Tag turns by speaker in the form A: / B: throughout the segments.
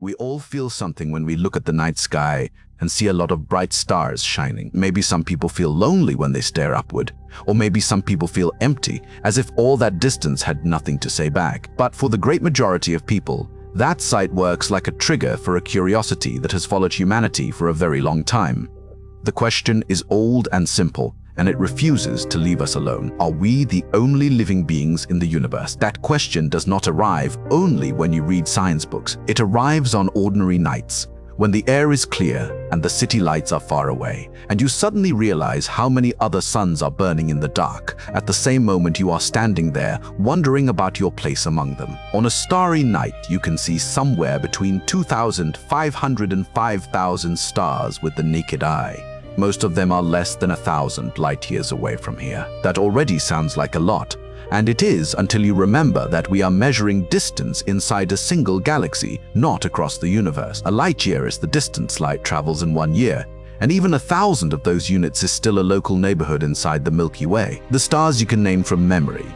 A: We all feel something when we look at the night sky and see a lot of bright stars shining. Maybe some people feel lonely when they stare upward, or maybe some people feel empty, as if all that distance had nothing to say back. But for the great majority of people, that sight works like a trigger for a curiosity that has followed humanity for a very long time. The question is old and simple, and it refuses to leave us alone. Are we the only living beings in the universe? That question does not arrive only when you read science books. It arrives on ordinary nights, when the air is clear and the city lights are far away, and you suddenly realize how many other suns are burning in the dark at the same moment you are standing there wondering about your place among them. On a starry night, you can see somewhere between 2,500 and 5,000 stars with the naked eye. Most of them are less than 1,000 light years away from here. That already sounds like a lot, and it is until you remember that we are measuring distance inside a single galaxy, not across the universe. A light year is the distance light travels in 1 year, and even 1,000 of those units is still a local neighborhood inside the Milky Way. The stars you can name from memory,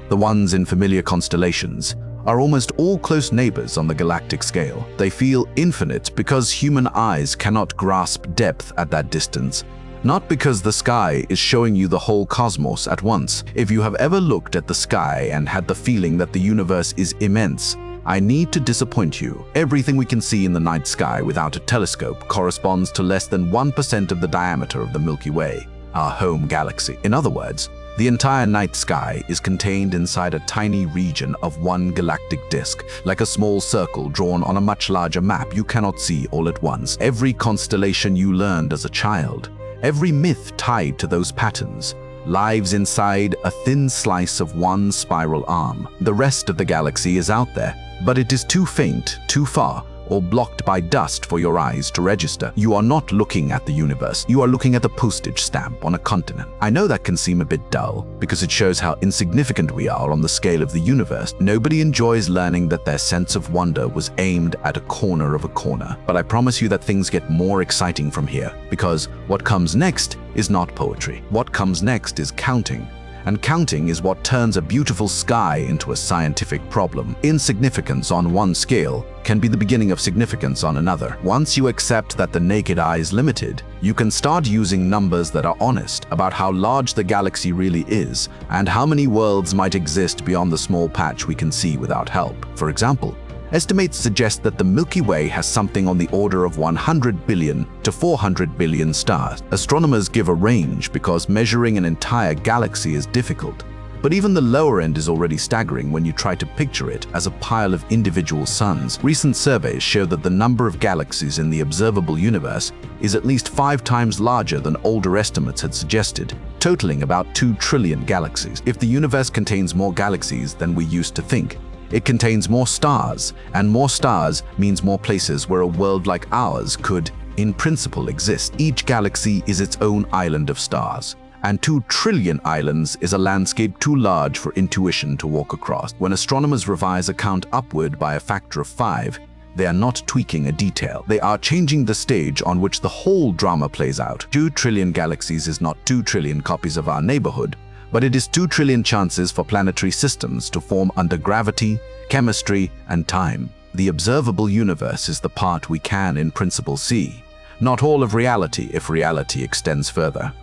A: the ones in familiar constellations, are almost all close neighbors on the galactic scale. They feel infinite because human eyes cannot grasp depth at that distance, not because the sky is showing you the whole cosmos at once. If you have ever looked at the sky and had the feeling that the universe is immense, I need to disappoint you. Everything we can see in the night sky without a telescope corresponds to less than 1% of the diameter of the Milky Way, our home galaxy. In other words, the entire night sky is contained inside a tiny region of one galactic disk, like a small circle drawn on a much larger map you cannot see all at once. Every constellation you learned as a child, every myth tied to those patterns, lives inside a thin slice of one spiral arm. The rest of the galaxy is out there, but it is too faint, too far, or blocked by dust for your eyes to register. You are not looking at the universe, you are looking at the postage stamp on a continent. I know that can seem a bit dull, because it shows how insignificant we are on the scale of the universe. Nobody enjoys learning that their sense of wonder was aimed at a corner of a corner. But I promise you that things get more exciting from here, because what comes next is not poetry. What comes next is counting. And counting is what turns a beautiful sky into a scientific problem. Insignificance on one scale can be the beginning of significance on another. Once you accept that the naked eye is limited, you can start using numbers that are honest about how large the galaxy really is and how many worlds might exist beyond the small patch we can see without help. For example, estimates suggest that the Milky Way has something on the order of 100 billion to 400 billion stars. Astronomers give a range because measuring an entire galaxy is difficult, but even the lower end is already staggering when you try to picture it as a pile of individual suns. Recent surveys show that the number of galaxies in the observable universe is at least 5 times larger than older estimates had suggested, totaling about 2 trillion galaxies. If the universe contains more galaxies than we used to think, it contains more stars, and more stars means more places where a world like ours could, in principle, exist. Each galaxy is its own island of stars, and 2 trillion islands is a landscape too large for intuition to walk across. When astronomers revise a count upward by a factor of 5, they are not tweaking a detail. They are changing the stage on which the whole drama plays out. 2 trillion galaxies is not 2 trillion copies of our neighborhood, but it is 2 trillion chances for planetary systems to form under gravity, chemistry, and time. The observable universe is the part we can, in principle, see, not all of reality if reality extends further.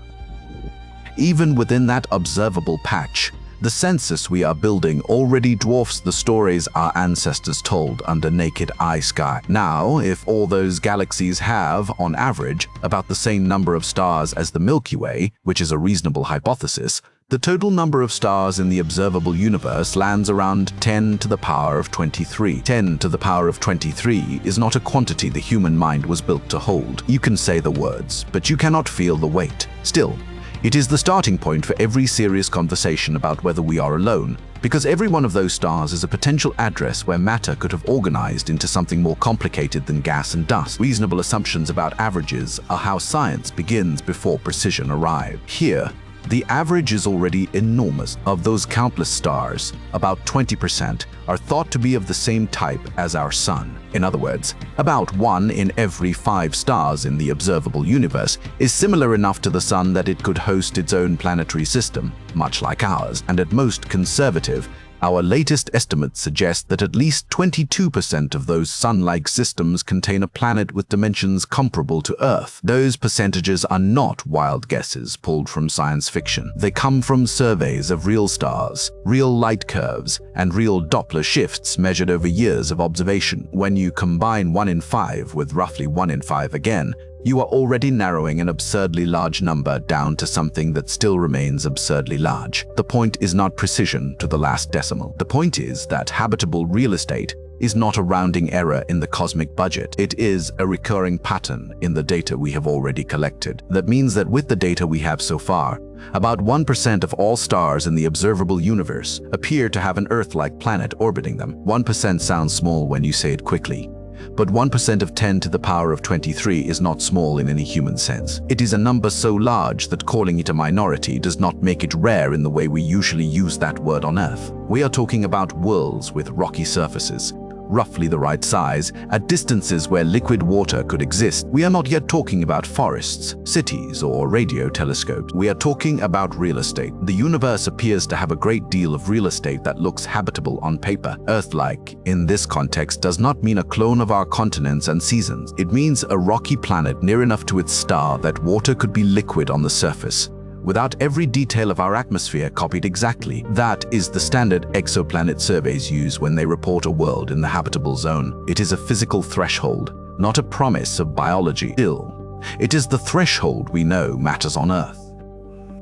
A: Even within that observable patch, the census we are building already dwarfs the stories our ancestors told under naked eye sky. Now, if all those galaxies have, on average, about the same number of stars as the Milky Way, which is a reasonable hypothesis, the total number of stars in the observable universe lands around 10 to the power of 23. 10 to the power of 23 is not a quantity the human mind was built to hold. You can say the words, but you cannot feel the weight. Still, it is the starting point for every serious conversation about whether we are alone, because every one of those stars is a potential address where matter could have organized into something more complicated than gas and dust. Reasonable assumptions about averages are how science begins before precision arrives. Here, the average is already enormous. Of those countless stars, about 20% are thought to be of the same type as our Sun. In other words, about 1 in every 5 stars in the observable universe is similar enough to the Sun that it could host its own planetary system, much like ours, and at most conservative, Our latest estimates suggest that at least 22% of those sun-like systems contain a planet with dimensions comparable to Earth. Those percentages are not wild guesses pulled from science fiction. They come from surveys of real stars, real light curves, and real Doppler shifts measured over years of observation. When you combine 1 in 5 with roughly 1 in 5 again, you are already narrowing an absurdly large number down to something that still remains absurdly large. The point is not precision to the last decimal. The point is that habitable real estate is not a rounding error in the cosmic budget. It is a recurring pattern in the data we have already collected. That means that with the data we have so far, about 1% of all stars in the observable universe appear to have an Earth-like planet orbiting them. 1% sounds small when you say it quickly. But 1% of 10 to the power of 23 is not small in any human sense. It is a number so large that calling it a minority does not make it rare in the way we usually use that word on Earth. We are talking about worlds with rocky surfaces, roughly the right size, at distances where liquid water could exist. We are not yet talking about forests, cities, or radio telescopes. We are talking about real estate. The universe appears to have a great deal of real estate that looks habitable on paper. Earth-like, in this context, does not mean a clone of our continents and seasons. It means a rocky planet near enough to its star that water could be liquid on the surface, without every detail of our atmosphere copied exactly. That is the standard exoplanet surveys use when they report a world in the habitable zone. It is a physical threshold, not a promise of biology. Still, it is the threshold we know matters on Earth.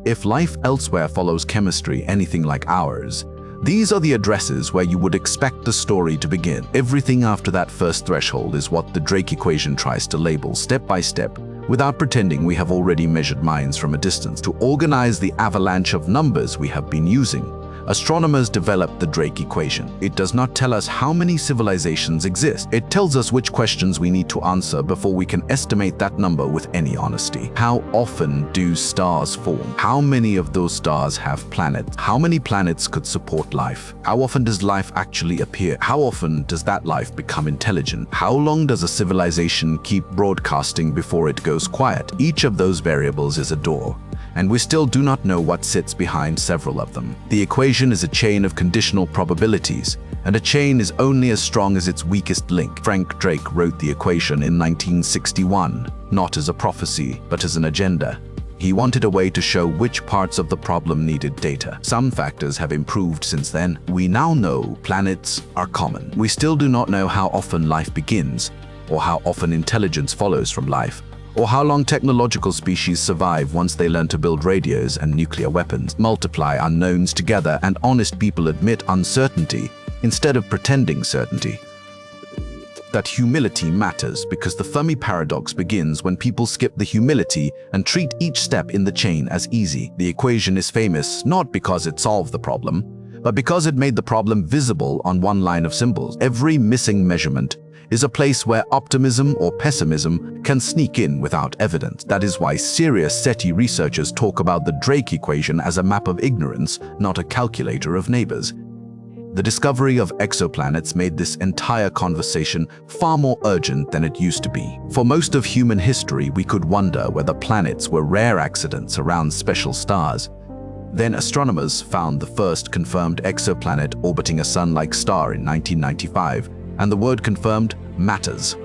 A: If life elsewhere follows chemistry anything like ours, these are the addresses where you would expect the story to begin. Everything after that first threshold is what the Drake equation tries to label step by step, without pretending we have already measured minds from a distance. To organize the avalanche of numbers we have been using, astronomers developed the Drake equation. It does not tell us how many civilizations exist. It tells us which questions we need to answer before we can estimate that number with any honesty. How often do stars form? How many of those stars have planets? How many planets could support life? How often does life actually appear? How often does that life become intelligent? How long does a civilization keep broadcasting before it goes quiet? Each of those variables is a door, and we still do not know what sits behind several of them. The equation is a chain of conditional probabilities, and a chain is only as strong as its weakest link. Frank Drake wrote the equation in 1961, not as a prophecy, but as an agenda. He wanted a way to show which parts of the problem needed data. Some factors have improved since then. We now know planets are common. We still do not know how often life begins, or how often intelligence follows from life, or how long technological species survive once they learn to build radios and nuclear weapons. Multiply unknowns together and honest people admit uncertainty instead of pretending certainty. That humility matters because the Fermi Paradox begins when people skip the humility and treat each step in the chain as easy. The equation is famous not because it solved the problem, but because it made the problem visible on one line of symbols. Every missing measurement is a place where optimism or pessimism can sneak in without evidence. That is why serious SETI researchers talk about the Drake equation as a map of ignorance, not a calculator of neighbors. The discovery of exoplanets made this entire conversation far more urgent than it used to be. For most of human history, we could wonder whether planets were rare accidents around special stars. Then astronomers found the first confirmed exoplanet orbiting a sun-like star in 1995, and the word confirmed matters.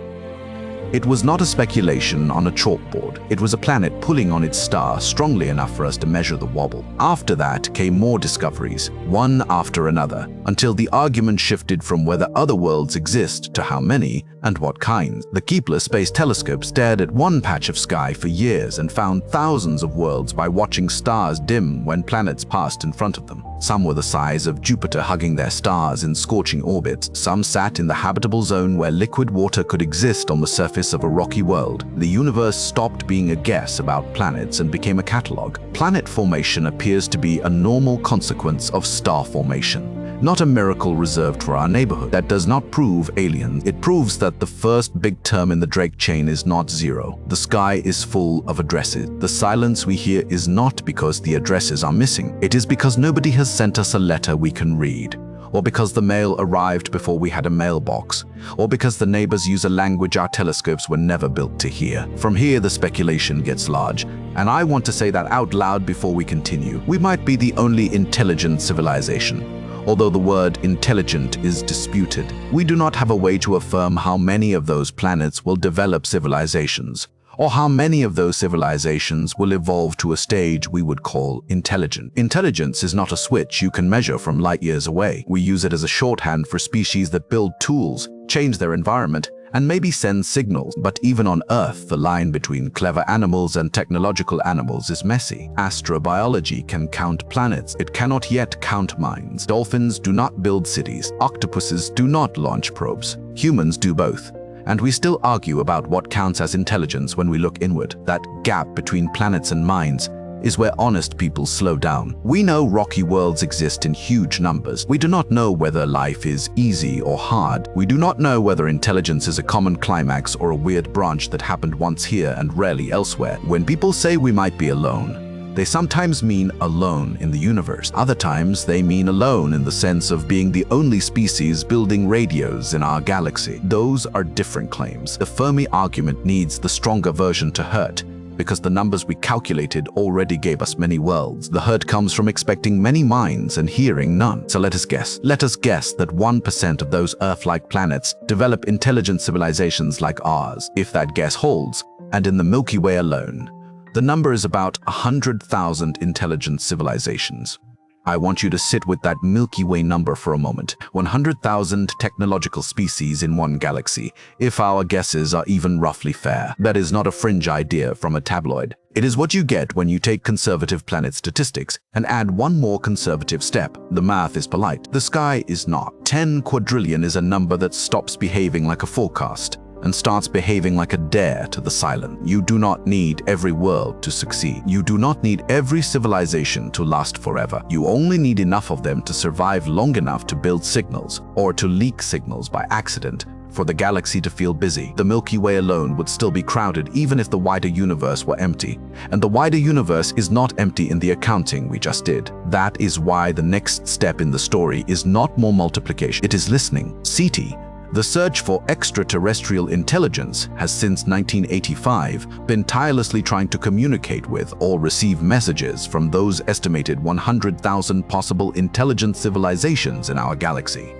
A: It was not a speculation on a chalkboard. It was a planet pulling on its star strongly enough for us to measure the wobble. After that came more discoveries, one after another, until the argument shifted from whether other worlds exist to how many and what kinds. The Kepler Space Telescope stared at one patch of sky for years and found thousands of worlds by watching stars dim when planets passed in front of them. Some were the size of Jupiter hugging their stars in scorching orbits. Some sat in the habitable zone where liquid water could exist on the surface of a rocky world. The universe stopped being a guess about planets and became a catalog. Planet formation appears to be a normal consequence of star formation, not a miracle reserved for our neighborhood. That does not prove aliens. It proves that the first big term in the Drake chain is not zero. The sky is full of addresses. The silence we hear is not because the addresses are missing. It is because nobody has sent us a letter we can read, or because the mail arrived before we had a mailbox, or because the neighbors use a language our telescopes were never built to hear. From here, the speculation gets large, and I want to say that out loud before we continue. We might be the only intelligent civilization, although the word intelligent is disputed. We do not have a way to affirm how many of those planets will develop civilizations, or how many of those civilizations will evolve to a stage we would call intelligent. Intelligence is not a switch you can measure from light years away. We use it as a shorthand for species that build tools, change their environment, and maybe send signals. But even on Earth, the line between clever animals and technological animals is messy. Astrobiology can count planets. It cannot yet count minds. Dolphins do not build cities. Octopuses do not launch probes. Humans do both. And we still argue about what counts as intelligence when we look inward. That gap between planets and minds is where honest people slow down. We know rocky worlds exist in huge numbers. We do not know whether life is easy or hard. We do not know whether intelligence is a common climax or a weird branch that happened once here and rarely elsewhere. When people say we might be alone, they sometimes mean alone in the universe. Other times, they mean alone in the sense of being the only species building radios in our galaxy. Those are different claims. The Fermi argument needs the stronger version to hurt, because the numbers we calculated already gave us many worlds. The hurt comes from expecting many minds and hearing none. So let us guess. Let us guess that 1% of those Earth-like planets develop intelligent civilizations like ours. If that guess holds, and in the Milky Way alone, the number is about 100,000 intelligent civilizations. I want you to sit with that Milky Way number for a moment. 100,000 technological species in one galaxy, if our guesses are even roughly fair. That is not a fringe idea from a tabloid. It is what you get when you take conservative planet statistics and add one more conservative step. The math is polite. The sky is not. 10 quadrillion is a number that stops behaving like a forecast and starts behaving like a dare to the silent. You do not need every world to succeed. You do not need every civilization to last forever. You only need enough of them to survive long enough to build signals, or to leak signals by accident, for the galaxy to feel busy. The Milky Way alone would still be crowded even if the wider universe were empty. And the wider universe is not empty in the accounting we just did. That is why the next step in the story is not more multiplication, it is listening. SETI, the search for extraterrestrial intelligence, has since 1985 been tirelessly trying to communicate with or receive messages from those estimated 100,000 possible intelligent civilizations in our galaxy.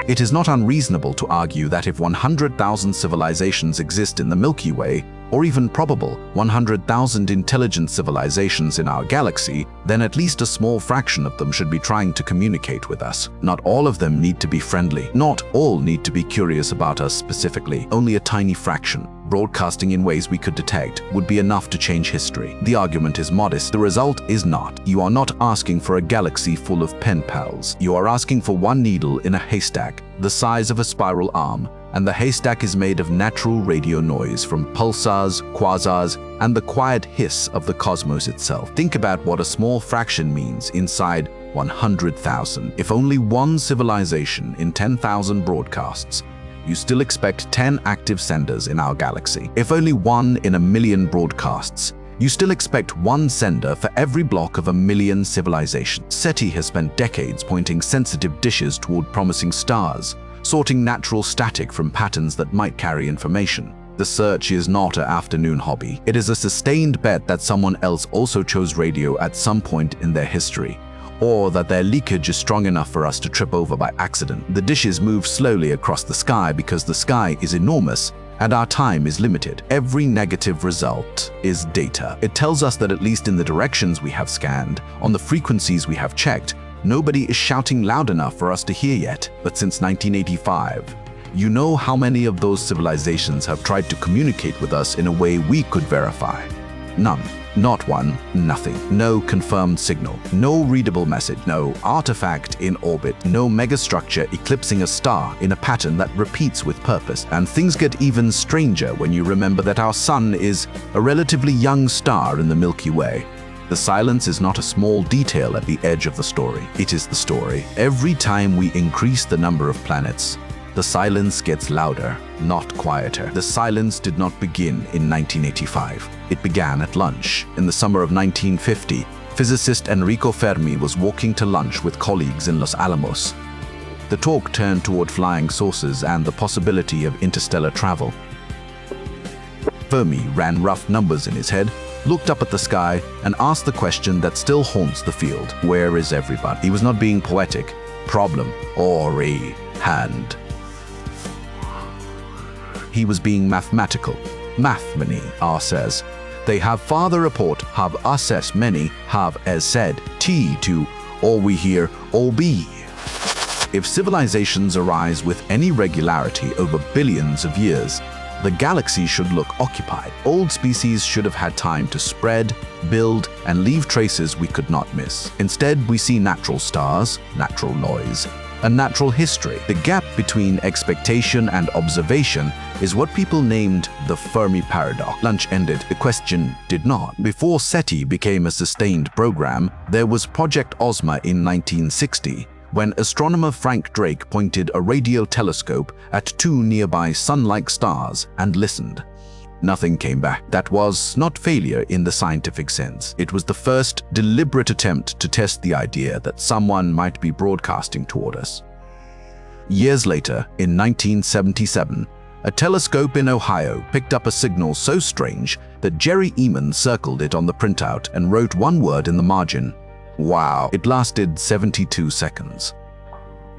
A: It is not unreasonable to argue that if 100,000 civilizations exist in the Milky Way, or even probable 100,000 intelligent civilizations in our galaxy, then at least a small fraction of them should be trying to communicate with us. Not all of them need to be friendly. Not all need to be curious about us specifically. Only a tiny fraction, broadcasting in ways we could detect, would be enough to change history. The argument is modest. The result is not. You are not asking for a galaxy full of pen pals. You are asking for one needle in a haystack, the size of a spiral arm, and the haystack is made of natural radio noise from pulsars, quasars, and the quiet hiss of the cosmos itself. Think about what a small fraction means inside 100,000. If only one civilization in 10,000 broadcasts, you still expect 10 active senders in our galaxy. If only one in a million broadcasts, you still expect one sender for every block of a million civilizations. SETI has spent decades pointing sensitive dishes toward promising stars, sorting natural static from patterns that might carry information. The search is not an afternoon hobby. It is a sustained bet that someone else also chose radio at some point in their history, or that their leakage is strong enough for us to trip over by accident. The dishes move slowly across the sky because the sky is enormous and our time is limited. Every negative result is data. It tells us that at least in the directions we have scanned, on the frequencies we have checked, nobody is shouting loud enough for us to hear yet. But since 1985, you know how many of those civilizations have tried to communicate with us in a way we could verify? None. Not one, nothing. No confirmed signal, no readable message, no artifact in orbit, no megastructure eclipsing a star in a pattern that repeats with purpose. And things get even stranger when you remember that our sun is a relatively young star in the Milky Way. The silence is not a small detail at the edge of the story. It is the story. Every time we increase the number of planets, the silence gets louder, not quieter. The silence did not begin in 1985. It began at lunch. In the summer of 1950, physicist Enrico Fermi was walking to lunch with colleagues in Los Alamos. The talk turned toward flying saucers and the possibility of interstellar travel. Fermi ran rough numbers in his head, looked up at the sky, and asked the question that still haunts the field. Where is everybody? He was not being poetic, problem, or a hand. He was being mathematical. Mathmany, R says. They have father report, have assess many, have as said, T to, all we hear, all be. If civilizations arise with any regularity over billions of years, the galaxy should look occupied. Old species should have had time to spread, build, and leave traces we could not miss. Instead, we see natural stars, natural noise, and natural history. The gap between expectation and observation is what people named the Fermi Paradox. Lunch ended, the question did not. Before SETI became a sustained program, there was Project Ozma in 1960, when astronomer Frank Drake pointed a radio telescope at two nearby sun-like stars and listened. Nothing came back. That was not failure in the scientific sense. It was the first deliberate attempt to test the idea that someone might be broadcasting toward us. Years later, in 1977, a telescope in Ohio picked up a signal so strange that Jerry Eman circled it on the printout and wrote one word in the margin. Wow. It lasted 72 seconds.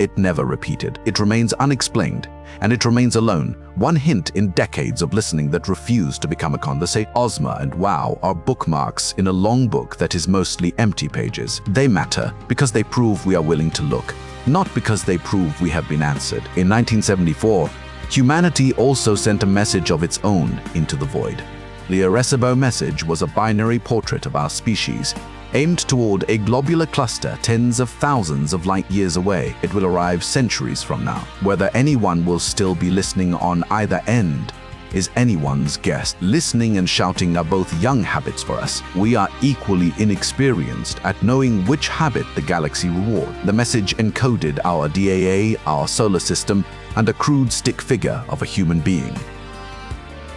A: It never repeated. It remains unexplained, and it remains alone, one hint in decades of listening that refused to become a conversation. Ozma and wow are bookmarks in a long book that is mostly empty pages. They matter because they prove we are willing to look, not because they prove we have been answered. In 1974, humanity also sent a message of its own into the void. The Arecibo message was a binary portrait of our species, aimed toward a globular cluster tens of thousands of light years away. It will arrive centuries from now. Whether anyone will still be listening on either end is anyone's guess. Listening and shouting are both young habits for us. We are equally inexperienced at knowing which habit the galaxy reward. The message encoded our DAA, our solar system, and a crude stick figure of a human being.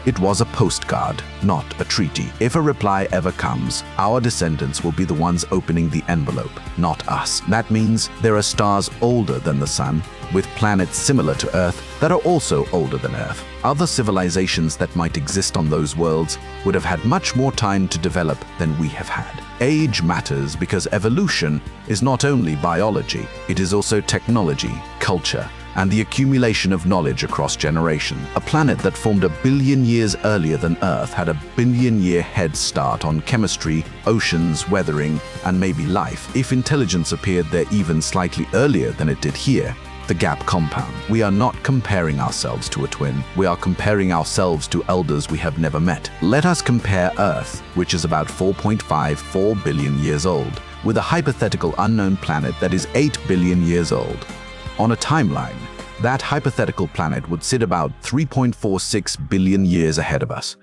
A: It was a postcard, not a treaty. If a reply ever comes, our descendants will be the ones opening the envelope, not us. That means there are stars older than the Sun, with planets similar to Earth that are also older than Earth. Other civilizations that might exist on those worlds would have had much more time to develop than we have had. Age matters because evolution is not only biology, it is also technology, culture, and the accumulation of knowledge across generations. A planet that formed 1 billion years earlier than Earth had a 1 billion-year head start on chemistry, oceans, weathering, and maybe life. If intelligence appeared there even slightly earlier than it did here, the gap compound. We are not comparing ourselves to a twin. We are comparing ourselves to elders we have never met. Let us compare Earth, which is about 4.54 billion years old, with a hypothetical unknown planet that is 8 billion years old. On a timeline, that hypothetical planet would sit about 3.46 billion years ahead of us.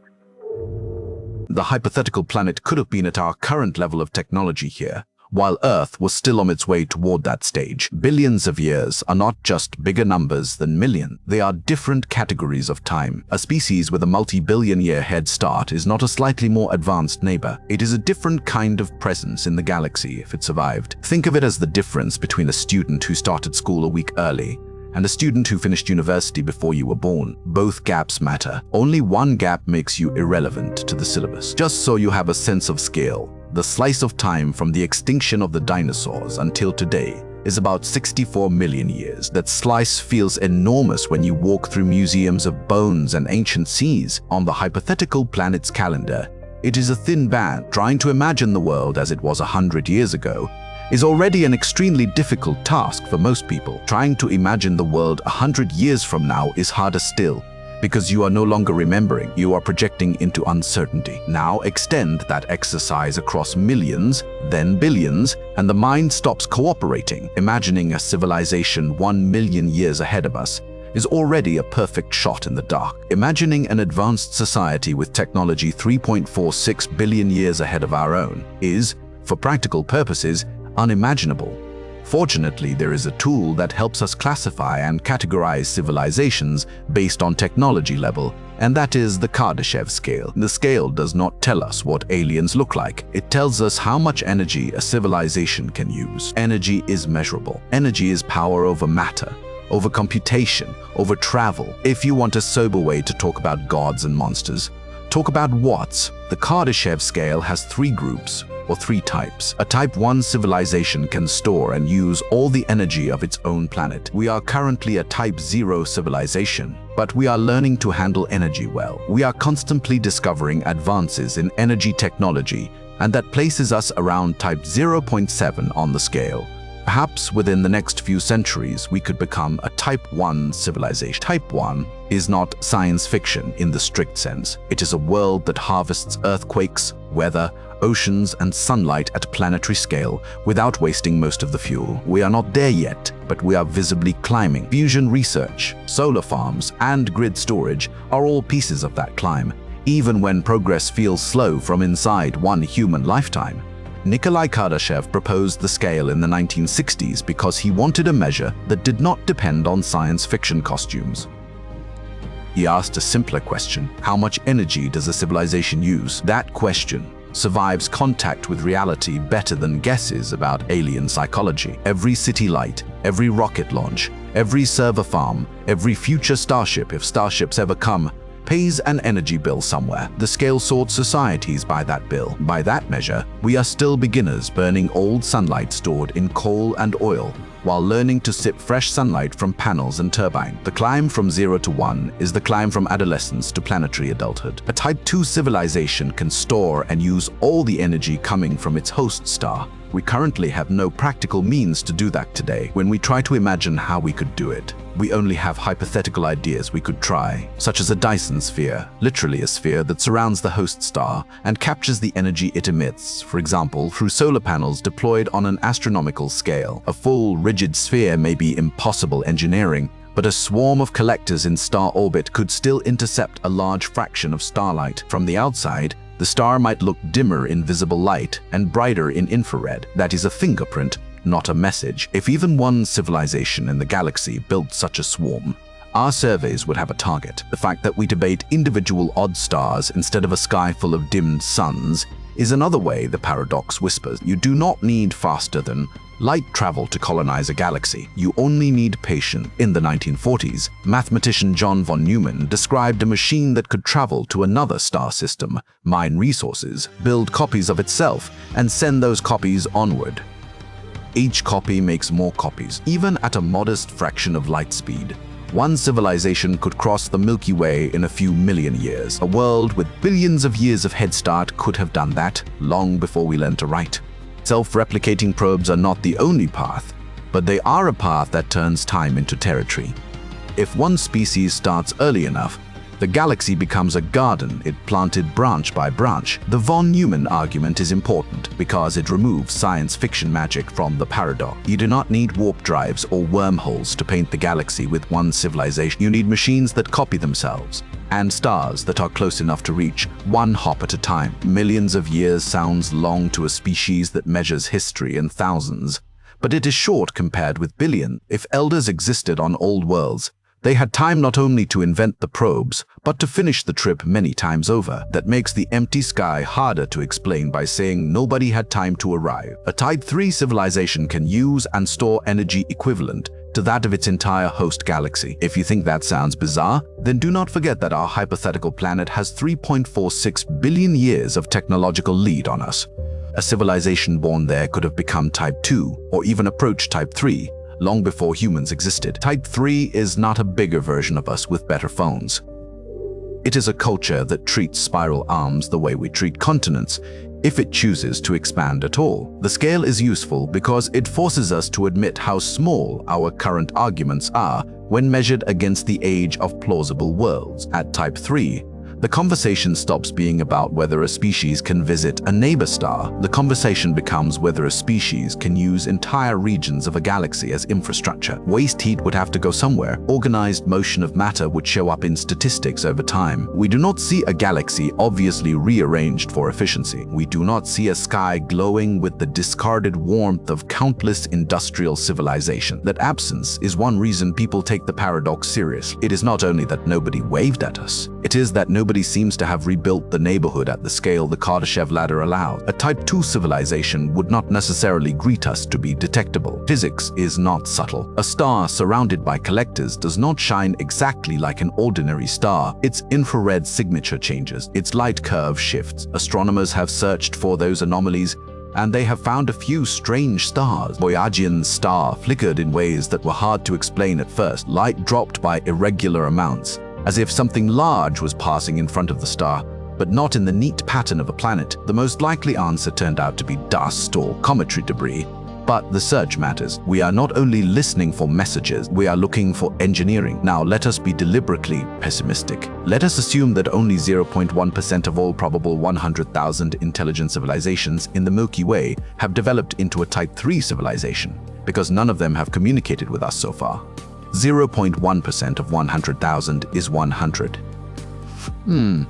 A: The hypothetical planet could have been at our current level of technology here, while Earth was still on its way toward that stage. Billions of years are not just bigger numbers than million. They are different categories of time. A species with a multi-billion-year head start is not a slightly more advanced neighbor. It is a different kind of presence in the galaxy if it survived. Think of it as the difference between a student who started school a week early and a student who finished university before you were born. Both gaps matter. Only one gap makes you irrelevant to the syllabus. Just so you have a sense of scale, the slice of time from the extinction of the dinosaurs until today is about 64 million years. That slice feels enormous when you walk through museums of bones and ancient seas. On the hypothetical planet's calendar, it is a thin band. Trying to imagine the world as it was 100 years ago is already an extremely difficult task for most people. Trying to imagine the world 100 years from now is harder still, because you are no longer remembering, you are projecting into uncertainty. Now extend that exercise across millions, then billions, and the mind stops cooperating. Imagining a civilization 1 million years ahead of us is already a perfect shot in the dark. Imagining an advanced society with technology 3.46 billion years ahead of our own is, for practical purposes, unimaginable. Fortunately, there is a tool that helps us classify and categorize civilizations based on technology level, and that is the Kardashev scale. The scale does not tell us what aliens look like. It tells us how much energy a civilization can use. Energy is measurable. Energy is power over matter, over computation, over travel. If you want a sober way to talk about gods and monsters, Talk about watts. The Kardashev scale has 3 groups, or 3 types. A type 1 civilization can store and use all the energy of its own planet. We are currently a type 0 civilization, but we are learning to handle energy well. We are constantly discovering advances in energy technology, and that places us around type 0.7 on the scale. Perhaps within the next few centuries, we could become a type 1 civilization. Type 1 is not science fiction in the strict sense. It is a world that harvests earthquakes, weather, oceans, and sunlight at planetary scale without wasting most of the fuel. We are not there yet, but we are visibly climbing. Fusion research, solar farms, and grid storage are all pieces of that climb, even when progress feels slow from inside one human lifetime. Nikolai Kardashev proposed the scale in the 1960s because he wanted a measure that did not depend on science fiction costumes. He asked a simpler question: how much energy does a civilization use? That question survives contact with reality better than guesses about alien psychology. Every city light, every rocket launch, every server farm, every future starship, if starships ever come, pays an energy bill somewhere. The scale sorts societies by that bill. By that measure, we are still beginners burning old sunlight stored in coal and oil, while learning to sip fresh sunlight from panels and turbines. The climb from 0 to 1 is the climb from adolescence to planetary adulthood. A Type 2 civilization can store and use all the energy coming from its host star. We currently have no practical means to do that today. When we try to imagine how we could do it, we only have hypothetical ideas we could try, such as a Dyson sphere, literally a sphere that surrounds the host star and captures the energy it emits, for example, through solar panels deployed on an astronomical scale. A full, rigid sphere may be impossible engineering, but a swarm of collectors in star orbit could still intercept a large fraction of starlight. From the outside, the star might look dimmer in visible light and brighter in infrared. That is a fingerprint, not a message. If even one civilization in the galaxy built such a swarm, our surveys would have a target. The fact that we debate individual odd stars instead of a sky full of dimmed suns is another way the paradox whispers. You do not need faster than light travel to colonize a galaxy. You only need patience. In the 1940s, mathematician John von Neumann described a machine that could travel to another star system, mine resources, build copies of itself, and send those copies onward. Each copy makes more copies, even at a modest fraction of light speed. One civilization could cross the Milky Way in a few million years. A world with billions of years of head start could have done that long before we learned to write. Self-replicating probes are not the only path, but they are a path that turns time into territory. If one species starts early enough, the galaxy becomes a garden it planted branch by branch. The von Neumann argument is important because it removes science fiction magic from the paradox. You do not need warp drives or wormholes to paint the galaxy with one civilization. You need machines that copy themselves, and stars that are close enough to reach one hop at a time. Millions of years sounds long to a species that measures history in thousands, but it is short compared with billions. If elders existed on old worlds, they had time not only to invent the probes, but to finish the trip many times over. That makes the empty sky harder to explain by saying nobody had time to arrive. A Type 3 civilization can use and store energy equivalent to that of its entire host galaxy. If you think that sounds bizarre, then do not forget that our hypothetical planet has 3.46 billion years of technological lead on us. A civilization born there could have become Type 2 or even approached Type 3 long before humans existed. Type 3 is not a bigger version of us with better phones. It is a culture that treats spiral arms the way we treat continents, if it chooses to expand at all. The scale is useful because it forces us to admit how small our current arguments are when measured against the age of plausible worlds. At Type 3, the conversation stops being about whether a species can visit a neighbor star. The conversation becomes whether a species can use entire regions of a galaxy as infrastructure. Waste heat would have to go somewhere. Organized motion of matter would show up in statistics over time. We do not see a galaxy obviously rearranged for efficiency. We do not see a sky glowing with the discarded warmth of countless industrial civilizations. That absence is one reason people take the paradox seriously. It is not only that nobody waved at us, It is that nobody seems to have rebuilt the neighborhood at the scale the Kardashev ladder allowed. A Type 2 civilization would not necessarily greet us to be detectable. Physics is not subtle. A star surrounded by collectors does not shine exactly like an ordinary star. Its infrared signature changes. Its light curve shifts. Astronomers have searched for those anomalies, and they have found a few strange stars. Voyagian's star flickered in ways that were hard to explain at first. Light dropped by irregular amounts, as if something large was passing in front of the star, but not in the neat pattern of a planet. The most likely answer turned out to be dust or cometary debris. But the search matters. We are not only listening for messages, we are looking for engineering. Now, let us be deliberately pessimistic. Let us assume that only 0.1% of all probable 100,000 intelligent civilizations in the Milky Way have developed into a Type 3 civilization, because none of them have communicated with us so far. 0.1% of 100,000 is 100.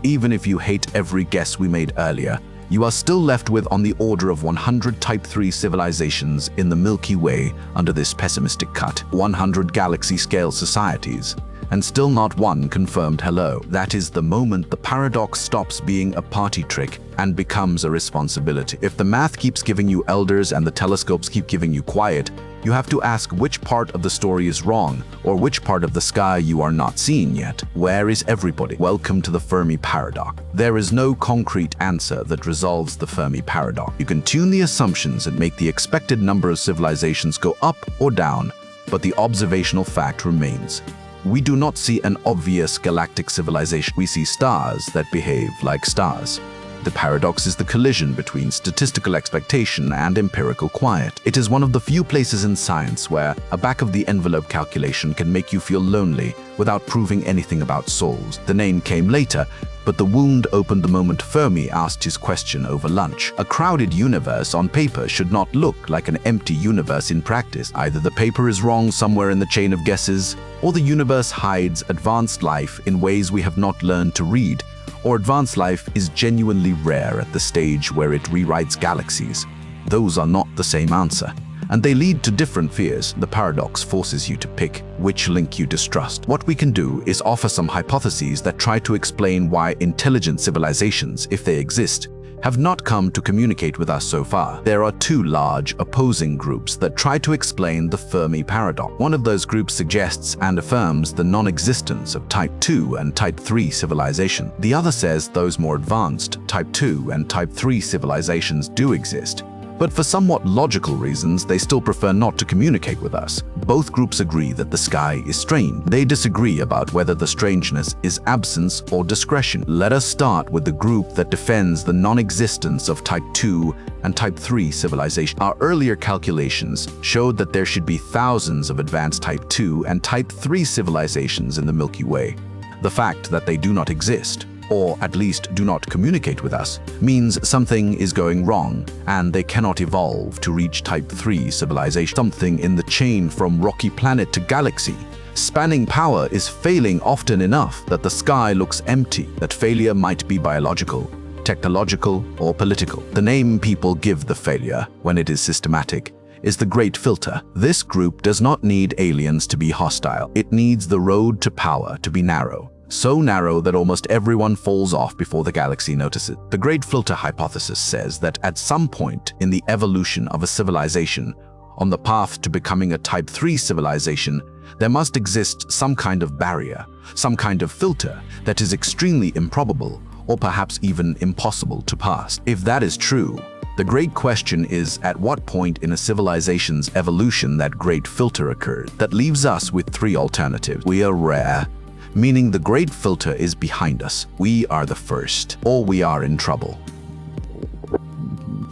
A: Even if you hate every guess we made earlier, you are still left with on the order of 100 Type 3 civilizations in the Milky Way under this pessimistic cut, 100 galaxy-scale societies, and still not one confirmed hello. That is the moment the paradox stops being a party trick and becomes a responsibility. If the math keeps giving you elders and the telescopes keep giving you quiet, you have to ask which part of the story is wrong, or which part of the sky you are not seeing yet. Where is everybody? Welcome to the Fermi Paradox. There is no concrete answer that resolves the Fermi Paradox. You can tune the assumptions and make the expected number of civilizations go up or down, but the observational fact remains. We do not see an obvious galactic civilization. We see stars that behave like stars. The paradox is the collision between statistical expectation and empirical quiet. It is one of the few places in science where a back-of-the-envelope calculation can make you feel lonely without proving anything about souls. The name came later, but the wound opened the moment Fermi asked his question over lunch. A crowded universe on paper should not look like an empty universe in practice. Either the paper is wrong somewhere in the chain of guesses, or the universe hides advanced life in ways we have not learned to read, or advanced life is genuinely rare at the stage where it rewrites galaxies. Those are not the same answer, and they lead to different fears. The paradox forces you to pick which link you distrust. What we can do is offer some hypotheses that try to explain why intelligent civilizations, if they exist, have not come to communicate with us so far. There are two large opposing groups that try to explain the Fermi Paradox. One of those groups suggests and affirms the non-existence of Type 2 and Type 3 civilization. The other says those more advanced Type 2 and Type 3 civilizations do exist, but for somewhat logical reasons, they still prefer not to communicate with us. Both groups agree that the sky is strange. They disagree about whether the strangeness is absence or discretion. Let us start with the group that defends the non-existence of Type 2 and Type 3 civilization. Our earlier calculations showed that there should be thousands of advanced Type 2 and Type 3 civilizations in the Milky Way. The fact that they do not exist, or at least do not communicate with us, means something is going wrong and they cannot evolve to reach Type 3 civilization. Something in the chain from rocky planet to galaxy. Spanning power is failing often enough that the sky looks empty. That failure might be biological, technological, or political. The name people give the failure, when it is systematic, is the Great Filter. This group does not need aliens to be hostile. It needs the road to power to be narrow. So narrow that almost everyone falls off before the galaxy notices. The Great Filter hypothesis says that at some point in the evolution of a civilization, on the path to becoming a Type 3 civilization, there must exist some kind of barrier, some kind of filter that is extremely improbable or perhaps even impossible to pass. If that is true, the great question is at what point in a civilization's evolution that great filter occurred. That leaves us with three alternatives. We are rare, meaning the great filter is behind us. We are the first, or we are in trouble.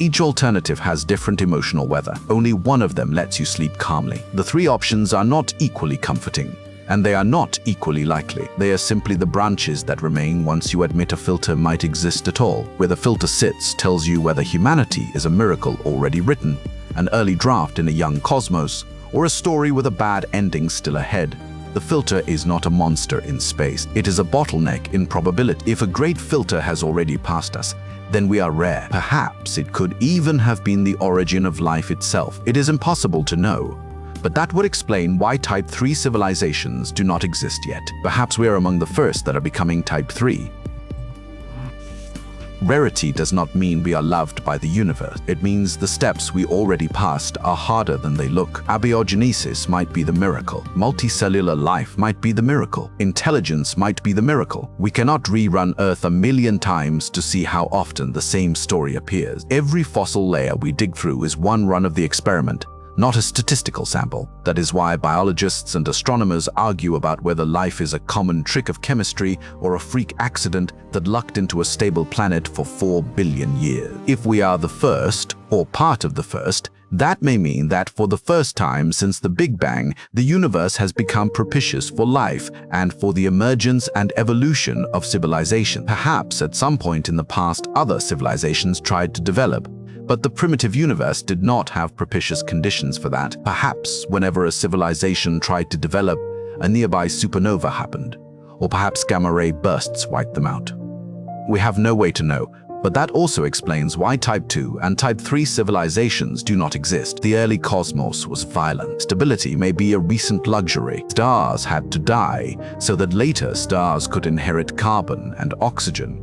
A: Each alternative has different emotional weather. Only one of them lets you sleep calmly. The three options are not equally comforting, and they are not equally likely. They are simply the branches that remain once you admit a filter might exist at all. Where the filter sits tells you whether humanity is a miracle already written, an early draft in a young cosmos, or a story with a bad ending still ahead. The filter is not a monster in space. It is a bottleneck in probability. If a great filter has already passed us, then we are rare. Perhaps it could even have been the origin of life itself. It is impossible to know, But that would explain why Type 3 civilizations do not exist yet. Perhaps we are among the first that are becoming Type 3. Rarity does not mean we are loved by the universe. It means the steps we already passed are harder than they look. Abiogenesis might be the miracle. Multicellular life might be the miracle. Intelligence might be the miracle. We cannot rerun Earth a million times to see how often the same story appears. Every fossil layer we dig through is one run of the experiment, not a statistical sample. That is why biologists and astronomers argue about whether life is a common trick of chemistry or a freak accident that lucked into a stable planet for 4 billion years. If we are the first, or part of the first, that may mean that for the first time since the Big Bang, the universe has become propitious for life and for the emergence and evolution of civilization. Perhaps at some point in the past, other civilizations tried to develop, but the primitive universe did not have propitious conditions for that. Perhaps whenever a civilization tried to develop, a nearby supernova happened, or perhaps gamma-ray bursts wiped them out. We have no way to know, but that also explains why Type 2 and Type 3 civilizations do not exist. The early cosmos was violent. Stability may be a recent luxury. Stars had to die so that later stars could inherit carbon and oxygen.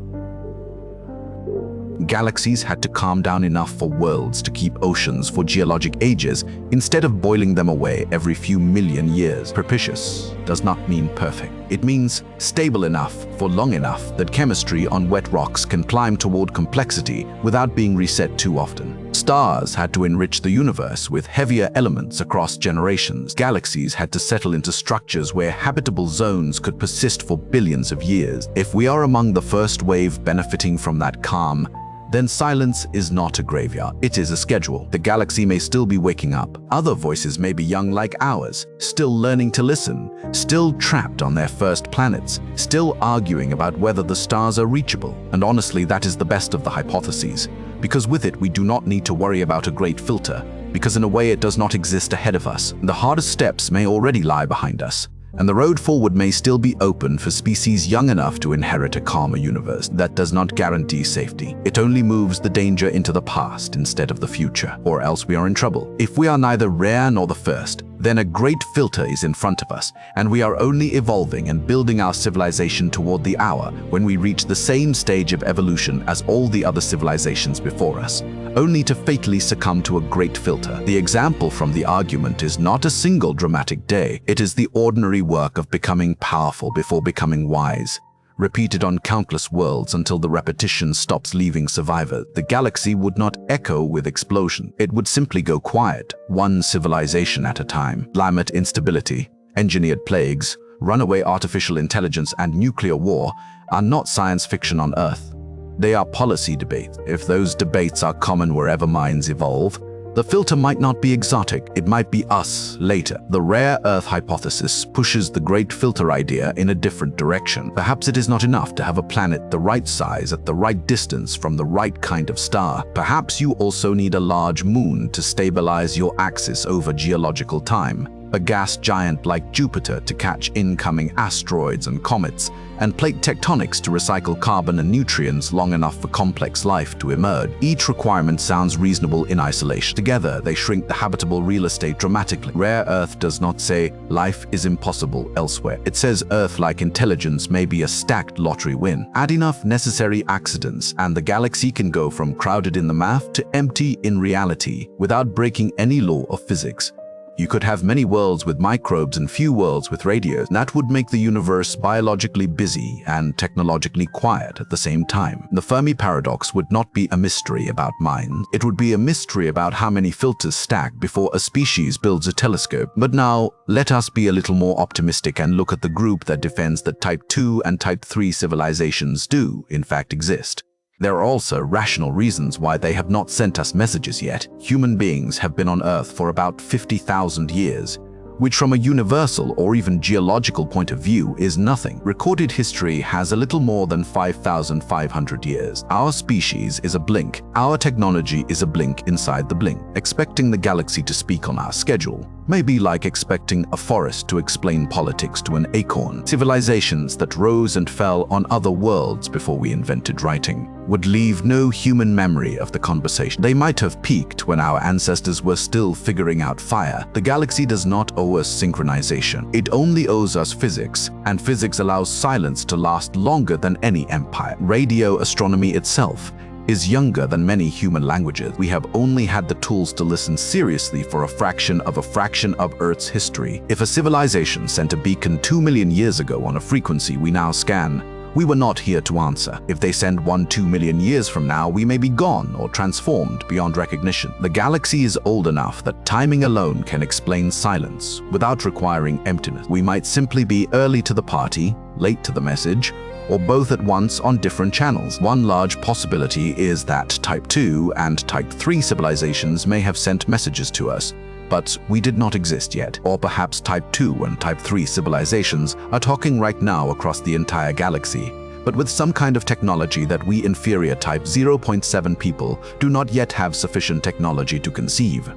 A: Galaxies had to calm down enough for worlds to keep oceans for geologic ages instead of boiling them away every few million years. Propitious does not mean perfect. It means stable enough for long enough that chemistry on wet rocks can climb toward complexity without being reset too often. Stars had to enrich the universe with heavier elements across generations. Galaxies had to settle into structures where habitable zones could persist for billions of years. If we are among the first wave benefiting from that calm, then silence is not a graveyard, it is a schedule. The galaxy may still be waking up. Other voices may be young like ours, still learning to listen, still trapped on their first planets, still arguing about whether the stars are reachable. And honestly, that is the best of the hypotheses, because with it we do not need to worry about a great filter, because in a way it does not exist ahead of us. The hardest steps may already lie behind us, and the road forward may still be open for species young enough to inherit a calmer universe. That does not guarantee safety. It only moves the danger into the past instead of the future, or else we are in trouble. If we are neither rare nor the first, then a great filter is in front of us, and we are only evolving and building our civilization toward the hour when we reach the same stage of evolution as all the other civilizations before us, only to fatally succumb to a great filter. The example from the argument is not a single dramatic day. It is the ordinary work of becoming powerful before becoming wise, repeated on countless worlds until the repetition stops leaving survivors. The galaxy would not echo with explosion. It would simply go quiet, one civilization at a time. Climate instability, engineered plagues, runaway artificial intelligence, and nuclear war are not science fiction on Earth. They are policy debates. If those debates are common wherever minds evolve, the filter might not be exotic, it might be us later. The rare Earth hypothesis pushes the great filter idea in a different direction. Perhaps it is not enough to have a planet the right size at the right distance from the right kind of star. Perhaps you also need a large moon to stabilize your axis over geological time, a gas giant like Jupiter to catch incoming asteroids and comets, and plate tectonics to recycle carbon and nutrients long enough for complex life to emerge. Each requirement sounds reasonable in isolation. Together, they shrink the habitable real estate dramatically. Rare Earth does not say life is impossible elsewhere. It says Earth-like intelligence may be a stacked lottery win. Add enough necessary accidents, and the galaxy can go from crowded in the math to empty in reality without breaking any law of physics. You could have many worlds with microbes and few worlds with radios. That would make the universe biologically busy and technologically quiet at the same time. The Fermi Paradox would not be a mystery about minds. It would be a mystery about how many filters stack before a species builds a telescope. But now, let us be a little more optimistic and look at the group that defends that Type 2 and Type 3 civilizations do, in fact, exist. There are also rational reasons why they have not sent us messages yet. Human beings have been on Earth for about 50,000 years, which from a universal or even geological point of view is nothing. Recorded history has a little more than 5,500 years. Our species is a blink. Our technology is a blink inside the blink. Expecting the galaxy to speak on our schedule may be like expecting a forest to explain politics to an acorn. Civilizations that rose and fell on other worlds before we invented writing would leave no human memory of the conversation. They might have peaked when our ancestors were still figuring out fire. The galaxy does not owe us synchronization. It only owes us physics, and physics allows silence to last longer than any empire. Radio astronomy itself is younger than many human languages. We have only had the tools to listen seriously for a fraction of Earth's history. If a civilization sent a beacon 2 million years ago on a frequency we now scan, we were not here to answer. If they send one 2 million years from now, we may be gone or transformed beyond recognition. The galaxy is old enough that timing alone can explain silence without requiring emptiness. We might simply be early to the party, late to the message, or both at once on different channels. One large possibility is that Type 2 and Type 3 civilizations may have sent messages to us, but we did not exist yet. Or perhaps Type 2 and Type 3 civilizations are talking right now across the entire galaxy, but with some kind of technology that we inferior Type 0.7 people do not yet have sufficient technology to conceive.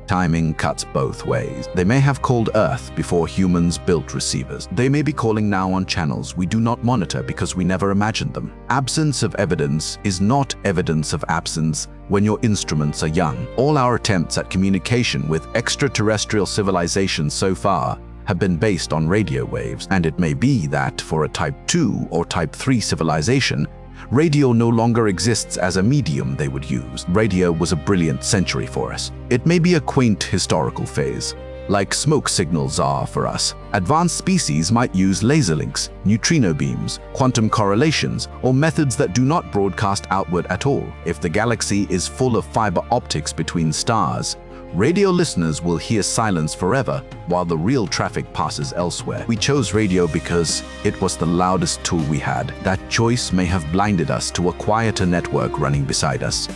A: Timing cuts both ways. They may have called Earth before humans built receivers. They may be calling now on channels we do not monitor because we never imagined them. Absence of evidence is not evidence of absence when your instruments are young. All our attempts at communication with extraterrestrial civilizations so far have been based on radio waves, and it may be that for a Type 2 or Type 3 civilization, radio no longer exists as a medium they would use. Radio was a brilliant century for us. It may be a quaint historical phase, like smoke signals are for us. Advanced species might use laser links, neutrino beams, quantum correlations, or methods that do not broadcast outward at all. If the galaxy is full of fiber optics between stars, radio listeners will hear silence forever while the real traffic passes elsewhere. We chose radio because it was the loudest tool we had. That choice may have blinded us to a quieter network running beside us.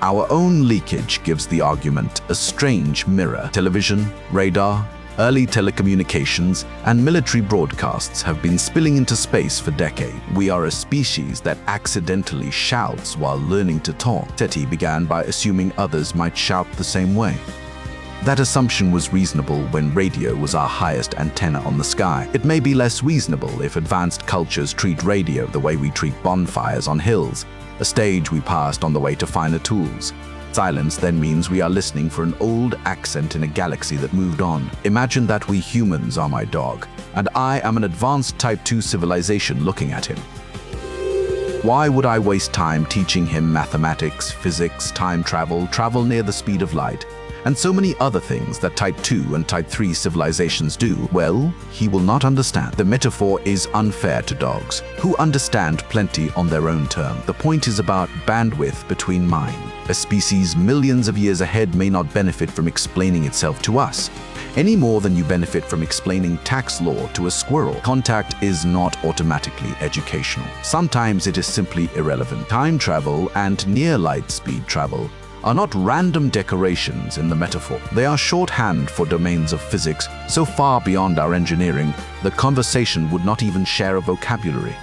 A: Our own leakage gives the argument a strange mirror. Television, radar, early telecommunications, and military broadcasts have been spilling into space for decades. We are a species that accidentally shouts while learning to talk. SETI began by assuming others might shout the same way. That assumption was reasonable when radio was our highest antenna on the sky. It may be less reasonable if advanced cultures treat radio the way we treat bonfires on hills, a stage we passed on the way to finer tools. Silence then means we are listening for an old accent in a galaxy that moved on. Imagine that we humans are my dog, and I am an advanced Type 2 civilization looking at him. Why would I waste time teaching him mathematics, physics, time travel, travel near the speed of light, and so many other things that Type 2 and Type 3 civilizations do? Well, he will not understand. The metaphor is unfair to dogs, who understand plenty on their own term. The point is about bandwidth between mind. A species millions of years ahead may not benefit from explaining itself to us, any more than you benefit from explaining tax law to a squirrel. Contact is not automatically educational. Sometimes it is simply irrelevant. Time travel and near light speed travel are not random decorations in the metaphor. They are shorthand for domains of physics so far beyond our engineering that conversation would not even share a vocabulary.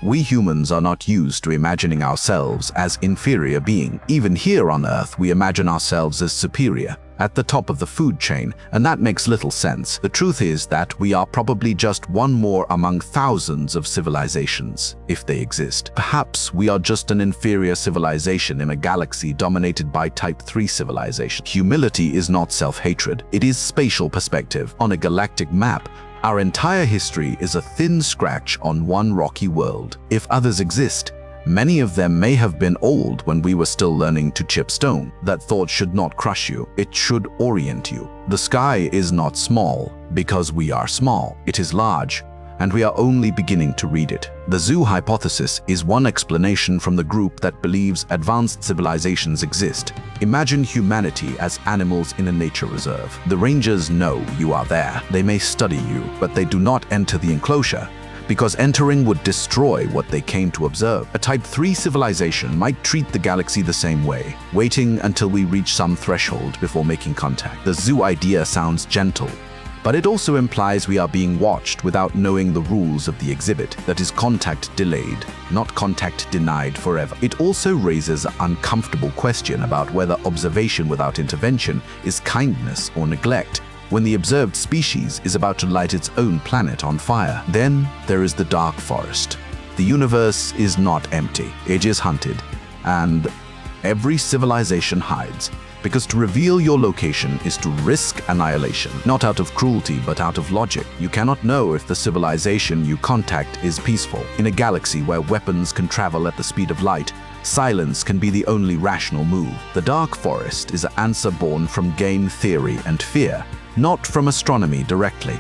A: We humans are not used to imagining ourselves as inferior beings. Even here on Earth, we imagine ourselves as superior, at the top of the food chain, and that makes little sense. The truth is that we are probably just one more among thousands of civilizations, if they exist. Perhaps we are just an inferior civilization in a galaxy dominated by Type 3 civilization. Humility is not self-hatred, it is spatial perspective. On a galactic map, our entire history is a thin scratch on one rocky world. If others exist, many of them may have been old when we were still learning to chip stone. That thought should not crush you, it should orient you. The sky is not small because we are small. It is large, and we are only beginning to read it. The zoo hypothesis is one explanation from the group that believes advanced civilizations exist. Imagine humanity as animals in a nature reserve. The rangers know you are there. They may study you, but they do not enter the enclosure, because entering would destroy what they came to observe. A Type 3 civilization might treat the galaxy the same way, waiting until we reach some threshold before making contact. The zoo idea sounds gentle, But it also implies we are being watched without knowing the rules of the exhibit. That is contact delayed, not contact denied forever. It also raises an uncomfortable question about whether observation without intervention is kindness or neglect, when the observed species is about to light its own planet on fire. Then there is the dark forest. The universe is not empty, it is hunted, and every civilization hides, because to reveal your location is to risk annihilation, not out of cruelty but out of logic. You cannot know if the civilization you contact is peaceful. In a galaxy where weapons can travel at the speed of light, silence can be the only rational move. The dark forest is an answer born from game theory and fear, not from astronomy directly.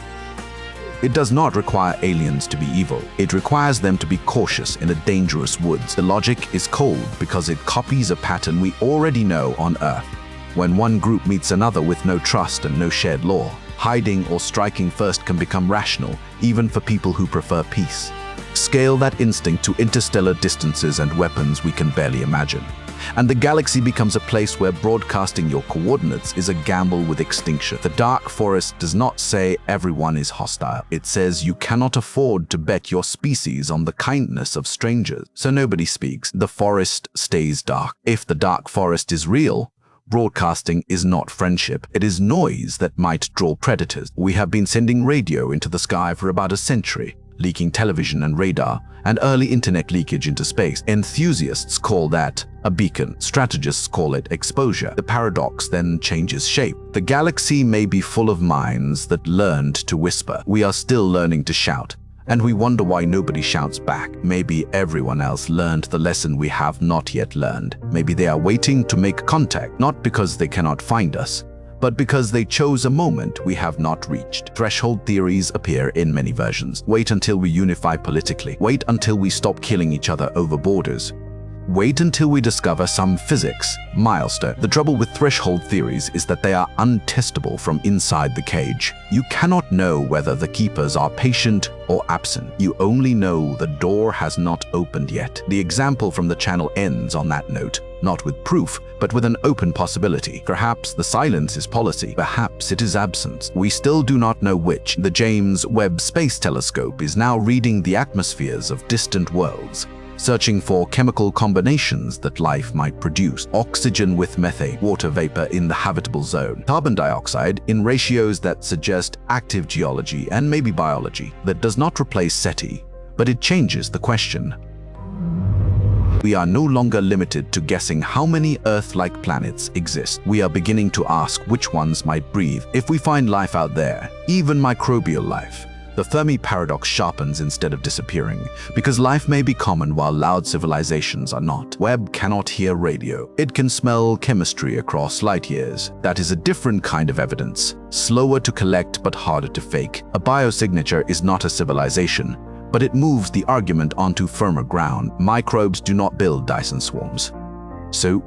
A: It does not require aliens to be evil. It requires them to be cautious in a dangerous woods. The logic is cold because it copies a pattern we already know on Earth. When one group meets another with no trust and no shared law, hiding or striking first can become rational, even for people who prefer peace. Scale that instinct to interstellar distances and weapons we can barely imagine, and the galaxy becomes a place where broadcasting your coordinates is a gamble with extinction. The dark forest does not say everyone is hostile. It says you cannot afford to bet your species on the kindness of strangers. So nobody speaks. The forest stays dark. If the dark forest is real, broadcasting is not friendship. It is noise that might draw predators. We have been sending radio into the sky for about a century, leaking television and radar, and early internet leakage into space. Enthusiasts call that a beacon. Strategists call it exposure. The paradox then changes shape. The galaxy may be full of minds that learned to whisper. We are still learning to shout, and we wonder why nobody shouts back. Maybe everyone else learned the lesson we have not yet learned. Maybe they are waiting to make contact, not because they cannot find us, but because they chose a moment we have not reached. Threshold theories appear in many versions. Wait until we unify politically. Wait until we stop killing each other over borders. Wait until we discover some physics milestone. The trouble with threshold theories is that they are untestable from inside the cage. You cannot know whether the keepers are patient or absent. You only know the door has not opened yet. The example from the channel ends on that note, not with proof, but with an open possibility. Perhaps the silence is policy. Perhaps it is absence. We still do not know which. The James Webb Space Telescope is now reading the atmospheres of distant worlds, searching for chemical combinations that life might produce. Oxygen with methane, water vapor in the habitable zone, carbon dioxide in ratios that suggest active geology and maybe biology. That does not replace SETI, but it changes the question. We are no longer limited to guessing how many Earth-like planets exist. We are beginning to ask which ones might breathe. If we find life out there, even microbial life, the Fermi Paradox sharpens instead of disappearing, because life may be common while loud civilizations are not. Webb cannot hear radio. It can smell chemistry across light years. That is a different kind of evidence, slower to collect but harder to fake. A biosignature is not a civilization, but it moves the argument onto firmer ground. Microbes do not build Dyson swarms. So,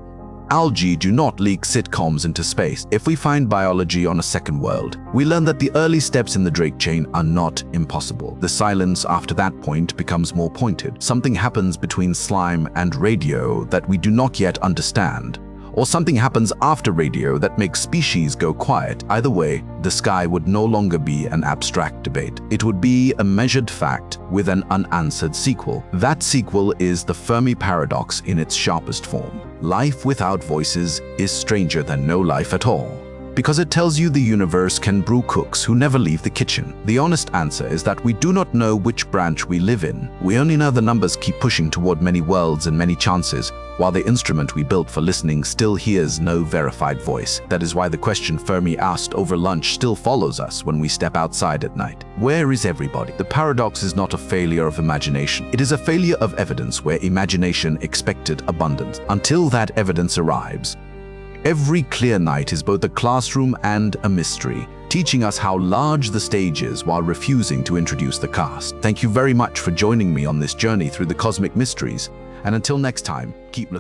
A: algae do not leak sitcoms into space. If we find biology on a second world, we learn that the early steps in the Drake chain are not impossible. The silence after that point becomes more pointed. Something happens between slime and radio that we do not yet understand, or something happens after radio that makes species go quiet. Either way, the sky would no longer be an abstract debate. It would be a measured fact with an unanswered sequel. That sequel is the Fermi Paradox in its sharpest form. Life without voices is stranger than no life at all, because it tells you the universe can brew cooks who never leave the kitchen. The honest answer is that we do not know which branch we live in. We only know the numbers keep pushing toward many worlds and many chances, while the instrument we built for listening still hears no verified voice. That is why the question Fermi asked over lunch still follows us when we step outside at night. Where is everybody? The paradox is not a failure of imagination. It is a failure of evidence where imagination expected abundance. Until that evidence arrives, every clear night is both a classroom and a mystery, teaching us how large the stage is while refusing to introduce the cast. Thank you very much for joining me on this journey through the cosmic mysteries, and until next time, keep looking.